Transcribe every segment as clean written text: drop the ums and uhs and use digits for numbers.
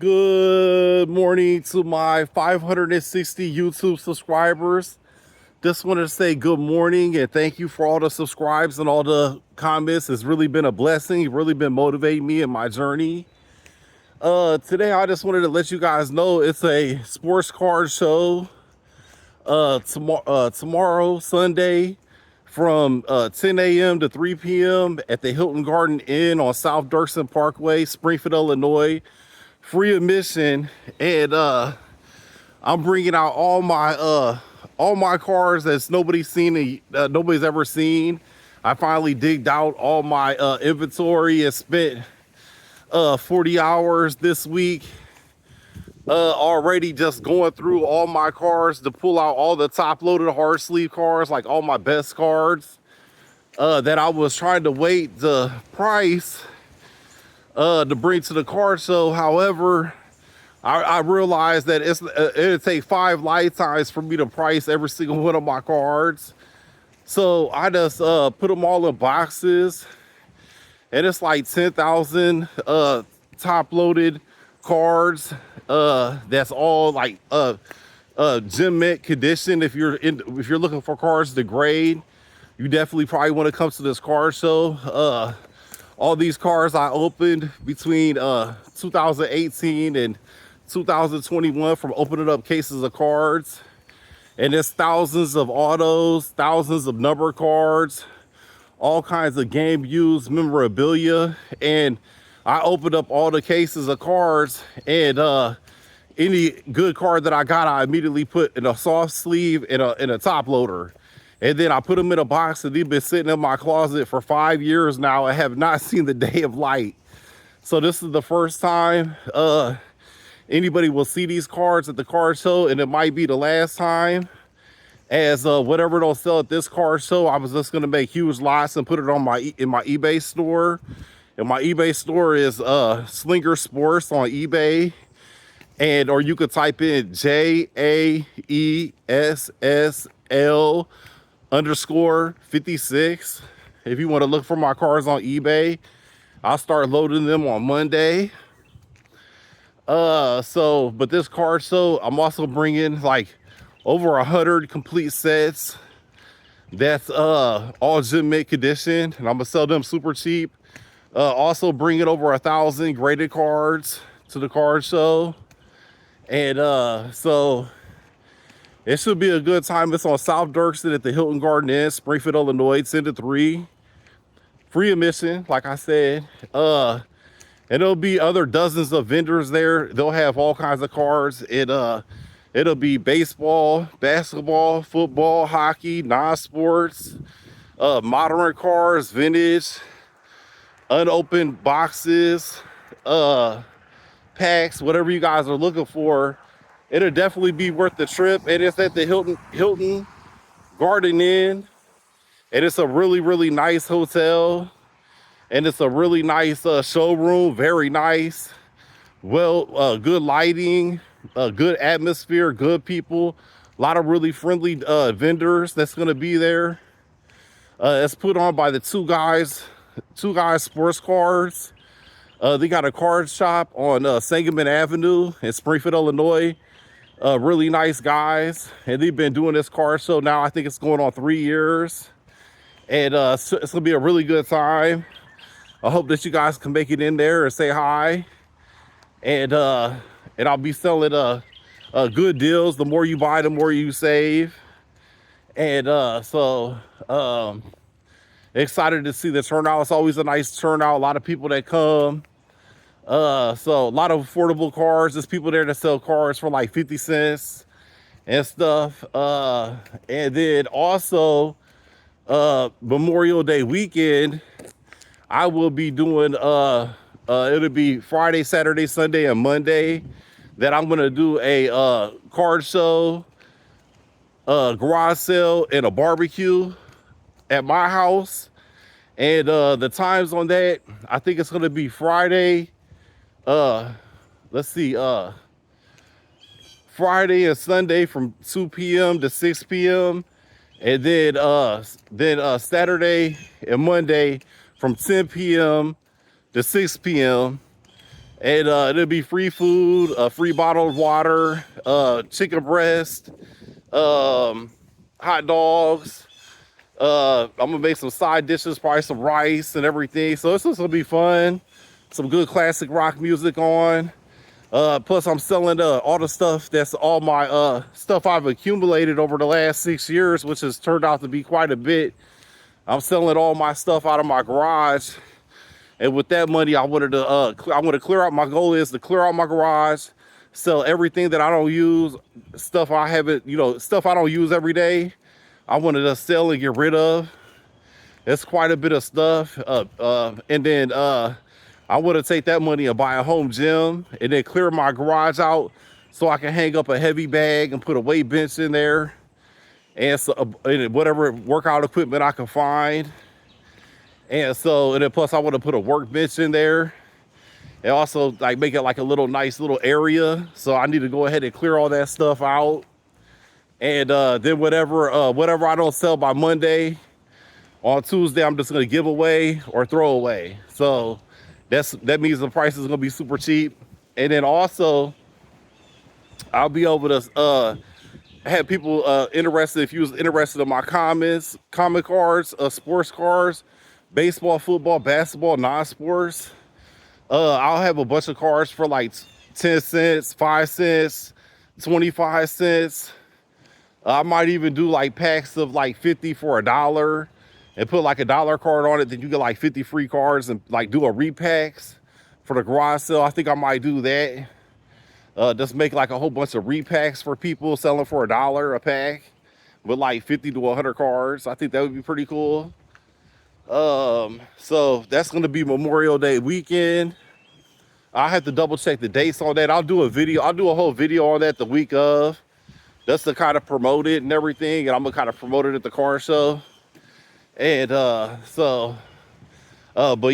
Good morning to my 560 YouTube subscribers. Just wanted to say good morning and thank you for all the subscribes and all the comments. It's really been a blessing. It's really been motivating me in my journey. Today I just wanted to let you guys know it's a sports card show. Tomorrow, Sunday, from 10 a.m. to 3 p.m. at the Hilton Garden Inn on South Dirksen Parkway, Springfield, Illinois. Free admission, and I'm bringing out all my cars that's nobody's seen, nobody's ever seen. I finally digged out all my inventory and spent 40 hours this week already just going through all my cars to pull out all the top loaded hard sleeve cars, like all my best cards that I was trying to wait the price to bring to the car show. However, I realized that it'd take 5 lifetimes for me to price every single one of my cards. So I just put them all in boxes, and it's like 10,000 top loaded cards. That's all like gem mint condition. If you're looking for cars to grade, you definitely probably want to come to this car show. All these cars I opened between 2018 and 2021 from opening up cases of cards. And there's thousands of autos, thousands of number cards, all kinds of game used memorabilia. And I opened up all the cases of cards, and any good card that I got, I immediately put in a soft sleeve and a top loader. And then I put them in a box, and they've been sitting in my closet for 5 years now. I have not seen the day of light. So this is the first time anybody will see these cards at the card show, and it might be the last time. As whatever they'll sell at this card show, I was just gonna make huge lots and put it on in my eBay store. And my eBay store is Slinger Sports on eBay. And or you could type in JAESSL_56 if you want to look for my cars on eBay. I'll start loading them on Monday. But this card show, I'm also bringing like over 100 complete sets. That's all gem mint condition, and I'm gonna sell them super cheap. Also bringing over 1,000 graded cards to the card show. And so it should be a good time. It's on South Dirksen at the Hilton Garden Inn, Springfield, Illinois, 10 to 3. Free admission, like I said. And there'll be other dozens of vendors there. They'll have all kinds of cards. It'll be baseball, basketball, football, hockey, non-sports, modern cars, vintage, unopened boxes, packs, whatever you guys are looking for. It'll definitely be worth the trip. And it's at the Hilton Garden Inn, and it's a really, really nice hotel, and it's a really nice showroom. Very nice. Well, good lighting, good atmosphere, good people, a lot of really friendly vendors that's going to be there. It's put on by the two guys sports cards. They got a card shop on Sangamon Avenue in Springfield, Illinois. Really nice guys, and they've been doing this card show now. I think it's going on 3 years, and it's gonna be a really good time. I hope that you guys can make it in there and say hi. And I'll be selling good deals. The more you buy, the more you save. And excited to see the turnout. It's always a nice turnout. A lot of people that come. So a lot of affordable cars. There's people there that sell cars for like 50 cents and stuff. And then also Memorial Day weekend, I will be doing it'll be Friday, Saturday, Sunday, and Monday that I'm gonna do a card show, garage sale, and a barbecue at my house. And the times on that, I think it's gonna be Friday. Let's see, Friday and Sunday from 2 p.m. to 6 p.m. And then Saturday and Monday from 10 p.m. to 6 p.m. And it'll be free food, free bottled water, chicken breast, um, hot dogs. I'm gonna make some side dishes, probably some rice and everything. So this is gonna be fun. Some good classic rock music on. Plus I'm selling all the stuff that's all my stuff I've accumulated over the last 6 years, which has turned out to be quite a bit. I'm selling all my stuff out of my garage. And with that money, I want to clear out. My goal is to clear out my garage, sell everything that I don't use, stuff I haven't, stuff I don't use every day. I wanted to sell and get rid of. It's quite a bit of stuff. And then I want to take that money and buy a home gym and then clear my garage out so I can hang up a heavy bag and put a weight bench in there and so, and whatever workout equipment I can find. And then plus I want to put a workbench in there and also like make it like a nice little area. So I need to go ahead and clear all that stuff out. And then whatever I don't sell by Monday, on Tuesday, I'm just gonna give away or throw away. So that means the price is gonna be super cheap. And then also I'll be able to have people interested, if you was interested in my comic cards, sports cards, baseball, football, basketball, non-sports. I'll have a bunch of cards for like 10 cents, 5 cents, 25 cents. I might even do like packs of like 50 for $1 and put like $1 card on it. Then you get like 50 free cards and like do a repacks for the garage sale. I think I might do that. Just make like a whole bunch of repacks for people selling for $1 a pack with like 50 to 100 cards. I think that would be pretty cool. So that's going to be Memorial Day weekend. I have to double check the dates on that. I'll do a whole video on that the week of. That's to kind of promote it and everything. And I'm gonna kind of promote it at the car show. And but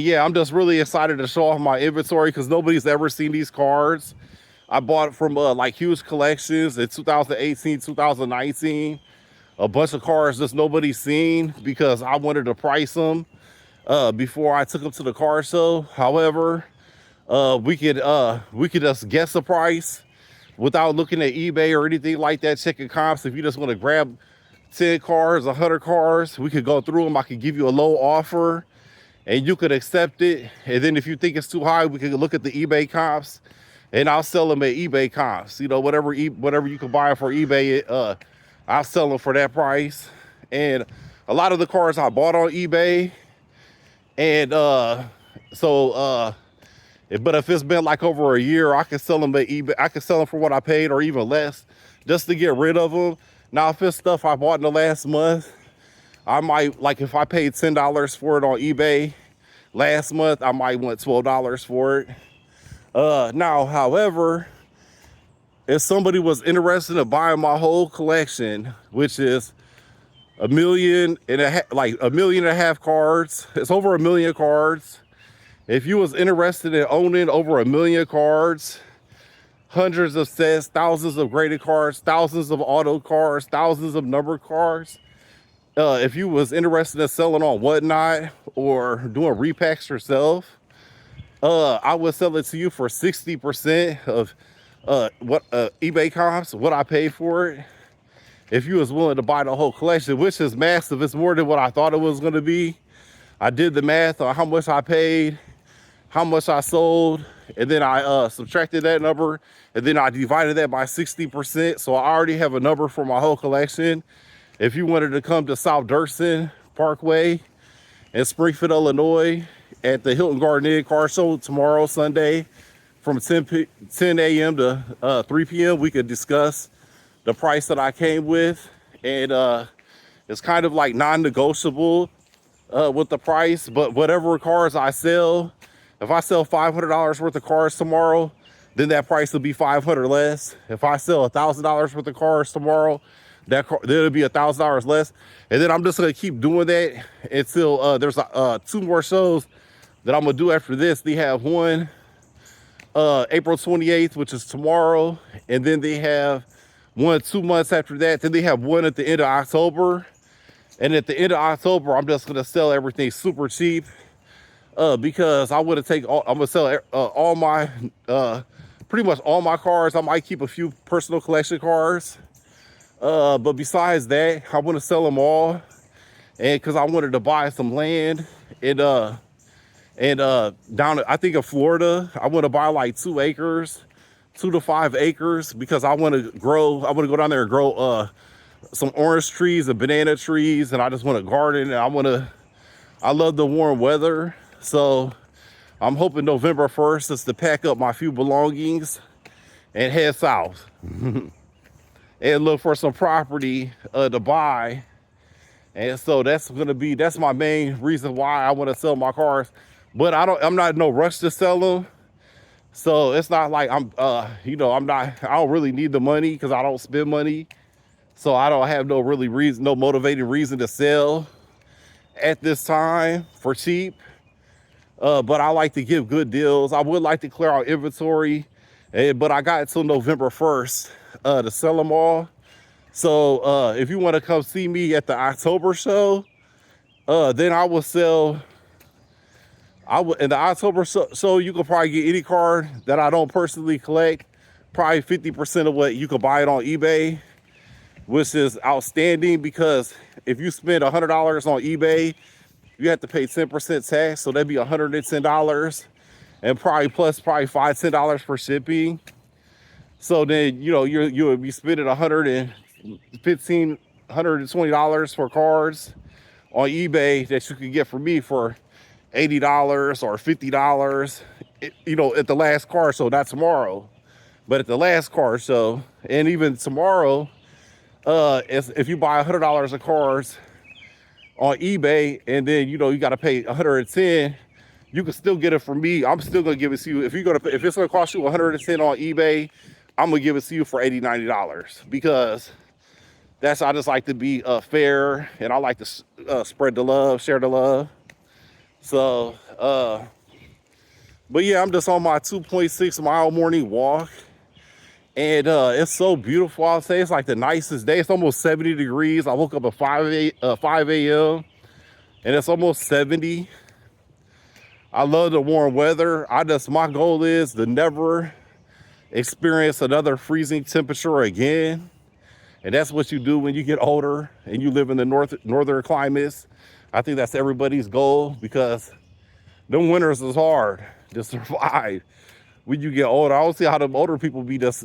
yeah, I'm just really excited to show off my inventory because nobody's ever seen these cards. I bought from like huge collections in 2018, 2019. A bunch of cars just nobody's seen because I wanted to price them before I took them to the car show. However, we could just guess the price without looking at eBay or anything like that, checking comps. If you just want to grab 10 cars, 100 cars, we could go through them. I could give you a low offer and you could accept it. And then if you think it's too high, we could look at the eBay comps and I'll sell them at eBay comps. You know, whatever you can buy for eBay, I'll sell them for that price. And a lot of the cars I bought on eBay. And but if it's been like over a year, I can sell them at eBay. I can sell them for what I paid or even less just to get rid of them. Now, if it's stuff I bought in the last month, I might, like if I paid $10 for it on eBay last month, I might want $12 for it. Now, however, if somebody was interested in buying my whole collection, which is 1.5 million, like 1.5 million cards, it's over 1 million cards. If you was interested in owning over 1 million cards, hundreds of sets, thousands of graded cards, thousands of auto cards, thousands of numbered cards, if you was interested in selling on Whatnot or doing repacks yourself, I would sell it to you for 60% of what eBay comps, what I paid for it. If you was willing to buy the whole collection, which is massive, it's more than what I thought it was going to be. I did the math on how much I paid, how much I sold, and then I subtracted that number, and then I divided that by 60%. So I already have a number for my whole collection. If you wanted to come to South Dirksen Parkway in Springfield, Illinois, at the Hilton Garden Inn Car Show tomorrow, Sunday, from 10 a.m. to 3 p.m., we could discuss the price that I came with. And it's kind of like non-negotiable with the price, but whatever cars I sell, if I sell $500 worth of cars tomorrow, then that price will be $500 less. If I sell $1,000 worth of cars tomorrow, then it'll be $1,000 less. And then I'm just gonna keep doing that until there's 2 more shows that I'm gonna do after this. They have one April 28th, which is tomorrow, and then they have one 2 months after that. Then they have one at the end of October. And at the end of October, I'm just gonna sell everything super cheap. because I want to take all, I'm gonna sell all my pretty much all my cars. I might keep a few personal collection cars, but besides that, I want to sell them all, and because I wanted to buy some land and down I think in Florida, I want to buy like 2 acres, 2 to 5 acres, because I want to go down there and grow some orange trees and banana trees, and I just want to garden, and I love the warm weather. So I'm hoping November 1st is to pack up my few belongings and head south and look for some property to buy. And so that's my main reason why I want to sell my cars. But I'm not in no rush to sell them. So it's not like I don't really need the money because I don't spend money. So I don't have no motivating reason to sell at this time for cheap. But I like to give good deals. I would like to clear out inventory, but I got until November 1st to sell them all. So if you want to come see me at the October show, then I will sell. In the October show, you can probably get any car that I don't personally collect, probably 50% of what you could buy it on eBay, which is outstanding because if you spend $100 on eBay, you have to pay 10% tax, so that'd be $110, and probably $5, $10 for shipping. So then you would be spending $120 for cars on eBay that you can get from me for $80 or $50. At the last car show, not tomorrow, but at the last car show, and even tomorrow, if you buy $100 of cars on eBay, and then you got to pay 110, you can still get it from me. I'm still gonna give it to you. If it's gonna cost you 110 on eBay, I'm gonna give it to you for $80, $90, because I just like to be fair, and I like to spread the love, share the love. So but yeah, I'm just on my 2.6 mile morning walk, and it's so beautiful. I'll say it's like the nicest day. It's almost 70 degrees. I woke up at 5 a.m. and it's almost 70. I love the warm weather. My goal is to never experience another freezing temperature again. And that's what you do when you get older and you live in the northern climates. I think that's everybody's goal, because them winters is hard to survive when you get older. I don't see how the older people be just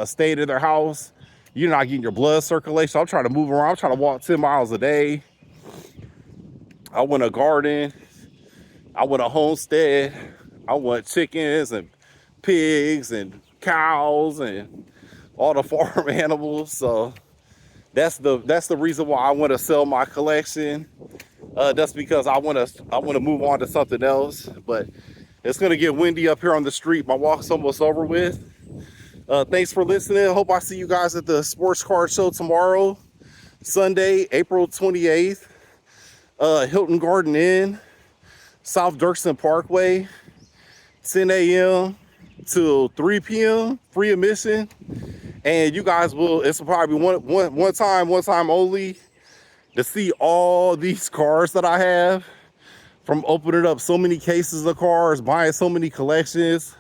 staying in their house. You're not getting your blood circulation. I'm trying to move around. I'm trying to walk 10 miles a day. I want a garden. I want a homestead. I want chickens and pigs and cows and all the farm animals. So that's the reason why I want to sell my collection. That's because I want to move on to something else. But it's gonna get windy up here on the street. My walk's almost over with. Thanks for listening. Hope I see you guys at the sports car show tomorrow, Sunday, April 28th. Hilton Garden Inn, South Dirksen Parkway, 10 a.m. to 3 p.m. free admission. And you guys it's probably one time only, to see all these cars that I have, from opening up so many cases of cars, buying so many collections.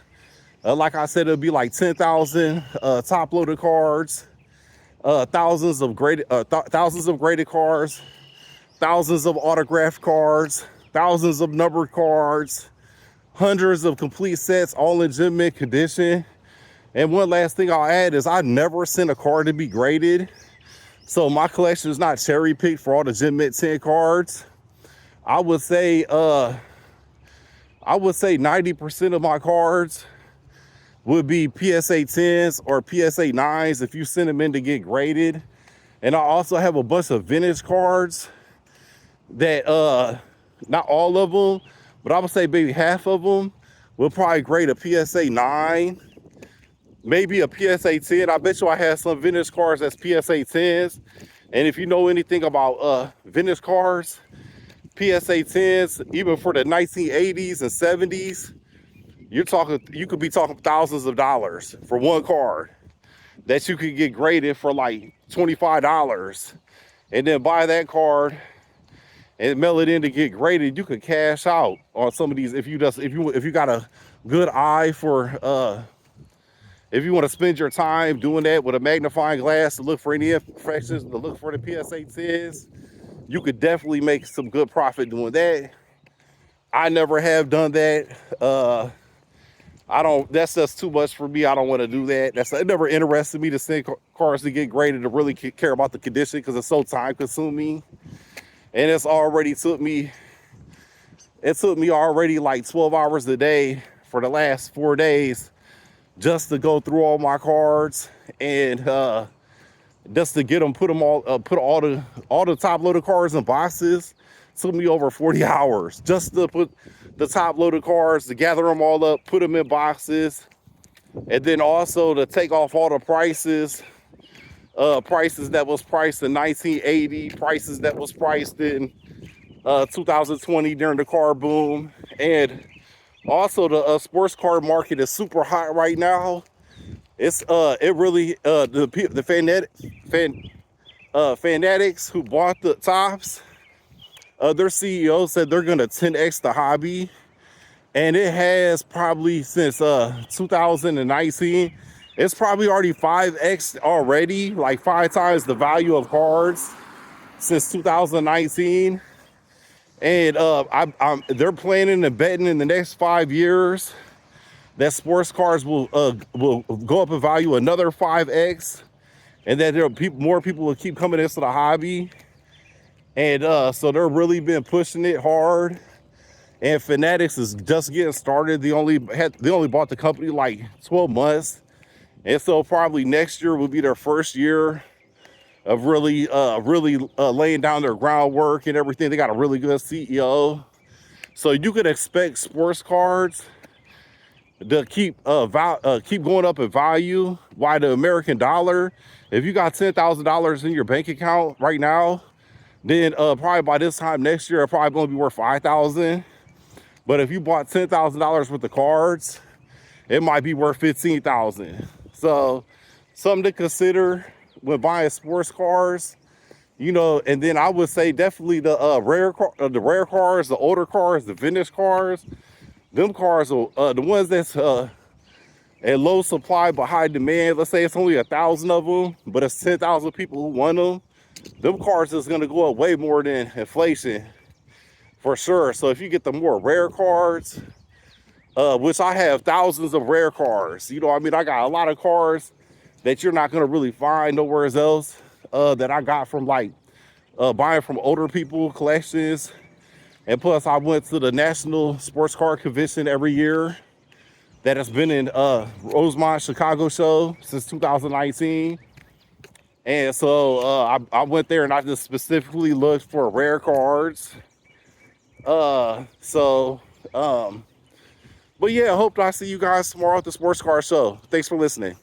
Like I said, it'll be like 10,000 top-loaded cars, thousands of graded cars, thousands of autographed cards, thousands of numbered cards, hundreds of complete sets, all in gem mint condition. And one last thing I'll add is I never sent a card to be graded. So my collection is not cherry picked for all the gem mint 10 cards. I would say 90% of my cards would be PSA 10s or PSA 9s if you send them in to get graded. And I also have a bunch of vintage cards that not all of them, but I would say maybe half of them will probably grade a PSA 9, maybe a PSA 10. I bet you I have some vintage cars that's PSA 10s. And if you know anything about vintage cars, PSA 10s, even for the 1980s and 70s, you could be talking thousands of dollars for one card that you could get graded for like $25, and then buy that card and mail it in to get graded, you could cash out on some of these if you got a good eye for if you want to spend your time doing that with a magnifying glass to look for any imperfections, to look for the PSA 10s, you could definitely make some good profit doing that. I never have done that. I don't, that's just too much for me. I don't want to do that. It never interested me to send cars to get graded to really care about the condition because it's so time consuming. And it took me already like 12 hours a day for the last 4 days just to go through all my cards and just to get them, put all the top loaded cards in boxes. Took me over 40 hours just to put the top loaded cards, to gather them all up, put them in boxes, and then also to take off all the prices that was priced in 1980, prices that was priced in 2020 during the car boom. And also the sports car market is super hot right now. It's the fanatics who bought the tops, their CEO said they're gonna 10x the hobby, and it has probably since 2019. It's probably already 5x already, like 5 times the value of cards since 2019. And they're planning and betting in the next 5 years that sports cars will go up in value another 5x, and that more people will keep coming into the hobby. And so they're really been pushing it hard. And Fanatics is just getting started. They only bought the company like 12 months. And so probably next year will be their first year of really laying down their groundwork and everything. They got a really good CEO. So you could expect sports cards to keep going up in value. Why the American dollar? If you got $10,000 in your bank account right now, then probably by this time next year, it's probably going to be worth $5,000. But if you bought $10,000 worth of cards, it might be worth $15,000. So something to consider when buying sports cars, you know. And then I would say definitely the rare cars, the older cars, the vintage cars. Them cars are the ones that's at low supply but high demand. Let's say it's only 1,000 of them, but it's 10,000 people who want them. Them cars is gonna go up way more than inflation, for sure. So if you get the more rare cards, which I have thousands of rare cars, you know, I mean, I got a lot of cars that you're not gonna really find nowhere else, that I got from like buying from older people collections. And plus I went to the National Sports Car Convention every year that has been in Rosemont, Chicago show since 2019. And so I went there and I just specifically looked for rare cards. But yeah, I hope I see you guys tomorrow at the sports car show. Thanks for listening.